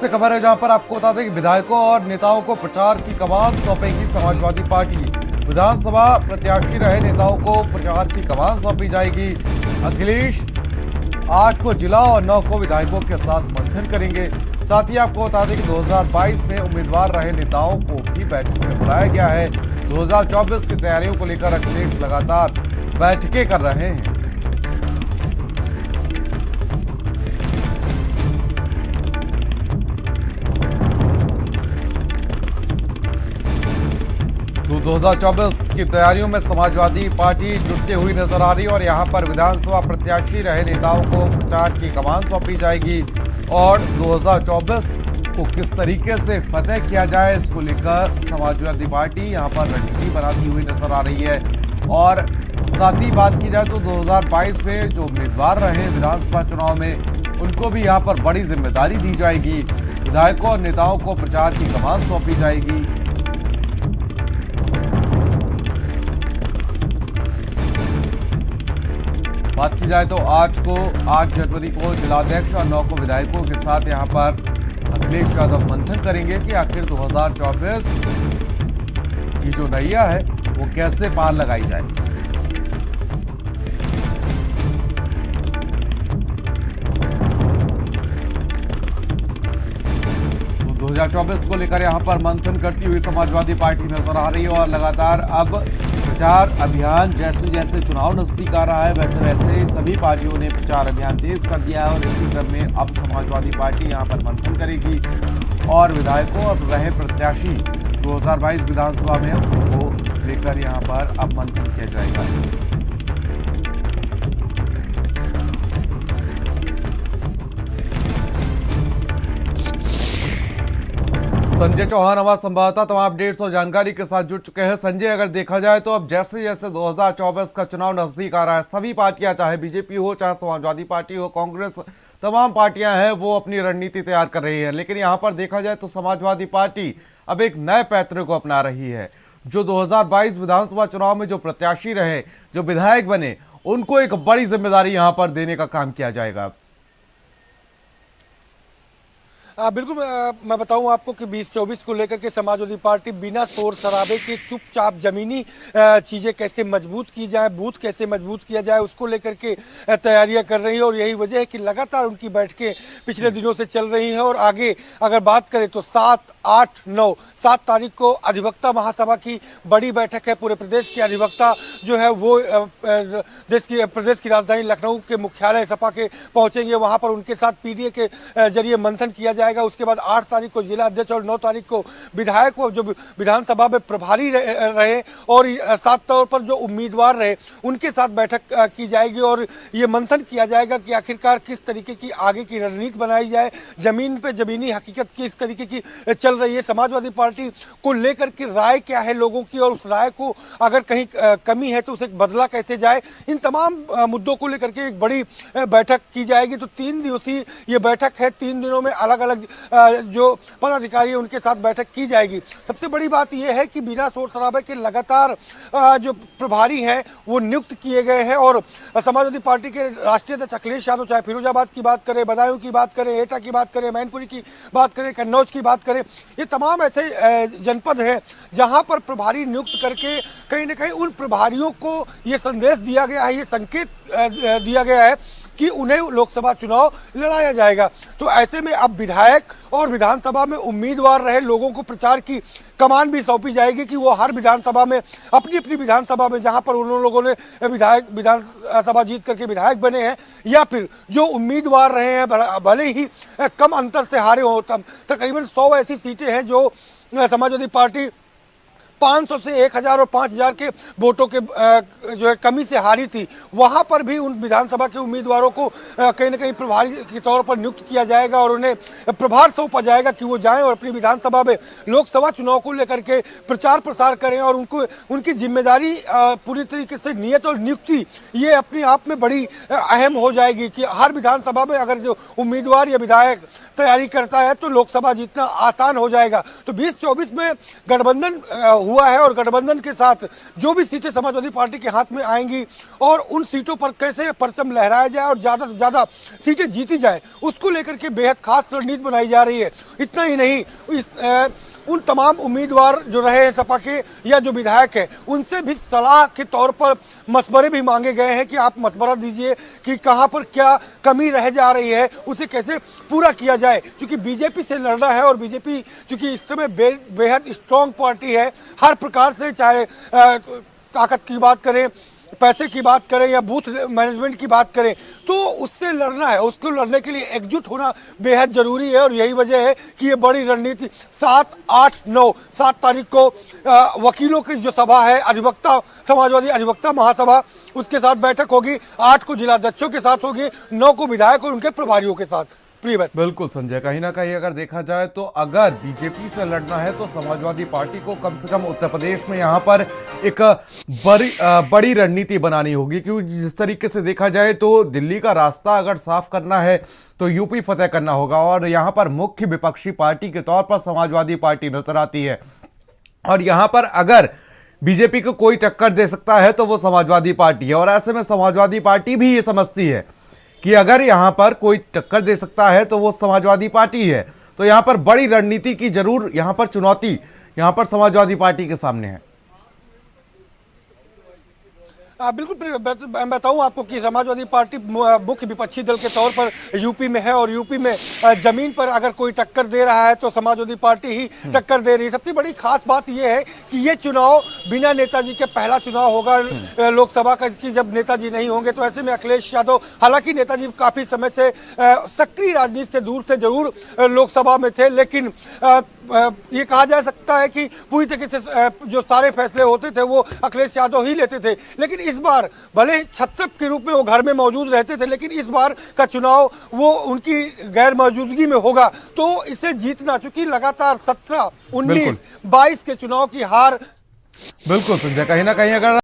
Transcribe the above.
से खबर है जहां पर आपको बता दें कि विधायकों और नेताओं को प्रचार की कमान सौंपेगी समाजवादी पार्टी। विधानसभा प्रत्याशी रहे नेताओं को प्रचार की कमान सौंपी जाएगी। अखिलेश 8 को जिला और 9 को विधायकों के साथ मंथन करेंगे। साथ ही आपको बता दें कि 2022 में उम्मीदवार रहे नेताओं को भी बैठक में बुलाया गया है। 2024 की तैयारियों को लेकर अखिलेश लगातार बैठकें कर रहे हैं। तो 2024 की तैयारियों में समाजवादी पार्टी जुटती हुई नजर आ रही है और यहां पर विधानसभा प्रत्याशी रहे नेताओं को प्रचार की कमान सौंपी जाएगी और 2024 को किस तरीके से फतेह किया जाए इसको लेकर समाजवादी पार्टी यहां पर रणनीति बनाती हुई नजर आ रही है। और साथ ही बात की जाए तो 2022 में जो उम्मीदवार रहे विधानसभा चुनाव में उनको भी यहाँ पर बड़ी जिम्मेदारी दी जाएगी। विधायकों और नेताओं को प्रचार की कमान सौंपी जाएगी। बात की जाए तो 8 जनवरी को जिलाध्यक्ष और 9 को विधायकों के साथ यहां पर अखिलेश यादव मंथन करेंगे कि आखिर 2024 की जो नैया है वो कैसे पार लगाई जाए। तो 2024 को लेकर यहां पर मंथन करती हुई समाजवादी पार्टी नजर आ रही है और लगातार अब प्रचार अभियान जैसे जैसे चुनाव नजदीक आ रहा है वैसे वैसे सभी पार्टियों ने प्रचार अभियान तेज कर दिया है और इसी क्रम में अब समाजवादी पार्टी यहां पर मंथन करेगी और विधायकों और रहे प्रत्याशी 2022 विधानसभा में वो लेकर यहां पर अब मंथन किया जाएगा। संजय चौहान हमारा संवाददाता तमाम अपडेट्स और जानकारी के साथ जुड़ चुके हैं। संजय, अगर देखा जाए तो अब जैसे जैसे 2024 का चुनाव नजदीक आ रहा है सभी पार्टियां चाहे बीजेपी हो चाहे समाजवादी पार्टी हो कांग्रेस तमाम पार्टियां हैं वो अपनी रणनीति तैयार कर रही है। लेकिन यहां पर देखा जाए तो समाजवादी पार्टी अब एक नए पैतरे को अपना रही है। जो 2022 विधानसभा चुनाव में जो प्रत्याशी रहे जो विधायक बने उनको एक बड़ी जिम्मेदारी यहां पर देने का काम किया जाएगा। बिल्कुल मैं बताऊं आपको कि 2024 को लेकर के समाजवादी पार्टी बिना शोर शराबे के चुपचाप जमीनी चीज़ें कैसे मजबूत की जाए, बूथ कैसे मजबूत किया जाए उसको लेकर के तैयारियां कर रही है और यही वजह है कि लगातार उनकी बैठकें पिछले दिनों से चल रही हैं। और आगे अगर बात करें तो 7, 8, 9, 7 तारीख को अधिवक्ता महासभा की बड़ी बैठक है। पूरे प्रदेश के अधिवक्ता जो है वो प्रदेश की राजधानी लखनऊ के मुख्यालय सपा के पहुंचेंगे। वहां पर उनके साथ पीडीए के जरिए मंथन किया जाएगा। उसके बाद 8 तारीख को जिला अध्यक्ष और 9 तारीख को विधायक जो विधानसभा में प्रभारी रहे और साफ तौर पर जो उम्मीदवार रहे उनके साथ बैठक की जाएगी और ये मंथन किया जाएगा कि आखिरकार किस तरीके की आगे की रणनीति बनाई जाए। जमीन पे जमीनी हकीकत किस तरीके की चल रही है, समाजवादी पार्टी को लेकर के राय क्या है लोगों की और उस राय को अगर कहीं कमी है तो उसे बदला कैसे जाए, इन तमाम मुद्दों को लेकर के एक बड़ी बैठक की जाएगी। तो 3 दिवसीय ये बैठक है। 3 दिनों में अलग अलग जो पदाधिकारी है उनके साथ बैठक की जाएगी। सबसे बड़ी बात यह है कि बिना शोर शराबे के लगातार जो प्रभारी हैं वो नियुक्त किए गए हैं और समाजवादी पार्टी के राष्ट्रीय अध्यक्ष अखिलेश यादव चाहे फिरोजाबाद की बात करें, बदायूं की बात करें, एटा की बात करें, मैनपुरी की बात करें, कन्नौज की बात करें, ये तमाम ऐसे जनपद हैं जहां पर प्रभारी नियुक्त करके कहीं ना कहीं उन प्रभारियों को ये संदेश दिया गया है, ये संकेत दिया गया है कि उन्हें लोकसभा चुनाव लड़ाया जाएगा। तो ऐसे में अब विधायक और विधानसभा में उम्मीदवार रहे लोगों को प्रचार की कमान भी सौंपी जाएगी कि वो हर विधानसभा में अपनी अपनी विधानसभा में जहां पर उन लोगों ने विधानसभा जीत करके विधायक बने हैं या फिर जो उम्मीदवार रहे हैं भले ही कम अंतर से हारे हो, तकरीबन 100 ऐसी सीटें हैं जो समाजवादी पार्टी 500 से 1000 और 5000 के वोटों के जो है कमी से हारी थी। वहां पर भी उन विधानसभा के उम्मीदवारों को कहीं ना कहीं प्रभारी के तौर पर नियुक्त किया जाएगा और उन्हें प्रभार सौंपा जाएगा कि वो जाएं और अपनी विधानसभा में लोकसभा चुनाव को लेकर के प्रचार प्रसार करें और उनको उनकी जिम्मेदारी पूरी तरीके से नियत और नियुक्ति ये अपने आप में बड़ी अहम हो जाएगी कि हर विधानसभा में अगर जो उम्मीदवार या विधायक तैयारी करता है तो लोकसभा जीतना आसान हो जाएगा। तो 2024 में गठबंधन हुआ है और गठबंधन के साथ जो भी सीटें समाजवादी पार्टी के हाथ में आएंगी और उन सीटों पर कैसे परचम लहराया जाए और ज़्यादा से ज़्यादा सीटें जीती जाए, उसको लेकर के बेहद खास रणनीति बनाई जा रही है। इतना ही नहीं, उन तमाम उम्मीदवार जो रहे हैं सपा के या जो विधायक हैं, उनसे भी सलाह के तौर पर मशवरे भी मांगे गए हैं कि आप मशवरा दीजिए कि कहां पर क्या कमी रह जा रही है, उसे कैसे पूरा किया जाए। क्योंकि बीजेपी से लड़ना है और बीजेपी चूंकि इस समय बेहद स्ट्रांग पार्टी है हर प्रकार से, चाहे ताकत की बात करें, पैसे की बात करें या बूथ मैनेजमेंट की बात करें, तो उससे लड़ना है। उसको लड़ने के लिए एकजुट होना बेहद जरूरी है और यही वजह है कि ये बड़ी रणनीति 7, 8, 9 7 तारीख को वकीलों की जो सभा है, अधिवक्ता समाजवादी अधिवक्ता महासभा, उसके साथ बैठक होगी। 8 को जिलाध्यक्षों के साथ होगी, 9 को विधायक और उनके प्रभारियों के साथ। बिल्कुल संजय, कहीं ना कहीं अगर देखा जाए तो अगर बीजेपी से लड़ना है तो समाजवादी पार्टी को कम से कम उत्तर प्रदेश में यहां पर एक बड़ी रणनीति बनानी होगी। क्योंकि जिस तरीके से देखा जाए तो दिल्ली का रास्ता अगर साफ करना है तो यूपी फतेह करना होगा और यहां पर मुख्य विपक्षी पार्टी के तौर पर समाजवादी पार्टी नजर आती है और यहां पर अगर बीजेपी को कोई टक्कर दे सकता है तो वो समाजवादी पार्टी है। और ऐसे में समाजवादी पार्टी भी ये समझती है कि अगर यहां पर कोई टक्कर दे सकता है तो वो समाजवादी पार्टी है। तो यहां पर बड़ी रणनीति की जरूर यहां पर चुनौती यहां पर समाजवादी पार्टी के सामने है। बिल्कुल, मैं बताऊं आपको कि समाजवादी पार्टी मुख्य विपक्षी दल के तौर पर यूपी में है और यूपी में जमीन पर अगर कोई टक्कर दे रहा है तो समाजवादी पार्टी ही टक्कर दे रही है। सबसे बड़ी खास बात यह है कि ये चुनाव बिना नेताजी के पहला चुनाव होगा लोकसभा का, कि जब नेताजी नहीं होंगे। तो ऐसे में अखिलेश यादव, हालांकि नेताजी काफी समय से सक्रिय राजनीति से दूर थे, जरूर लोकसभा में थे, लेकिन ये कहा जा सकता है कि पूरी तरीके से जो सारे फैसले होते थे वो अखिलेश यादव ही लेते थे। लेकिन इस बार भले ही छत्रप के रूप में वो घर में मौजूद रहते थे, लेकिन इस बार का चुनाव वो उनकी गैर मौजूदगी में होगा। तो इसे जीतना, चूंकि लगातार 17, 19, 22 के चुनाव की हार। बिल्कुल संजय, कहीं ना कहीं अगर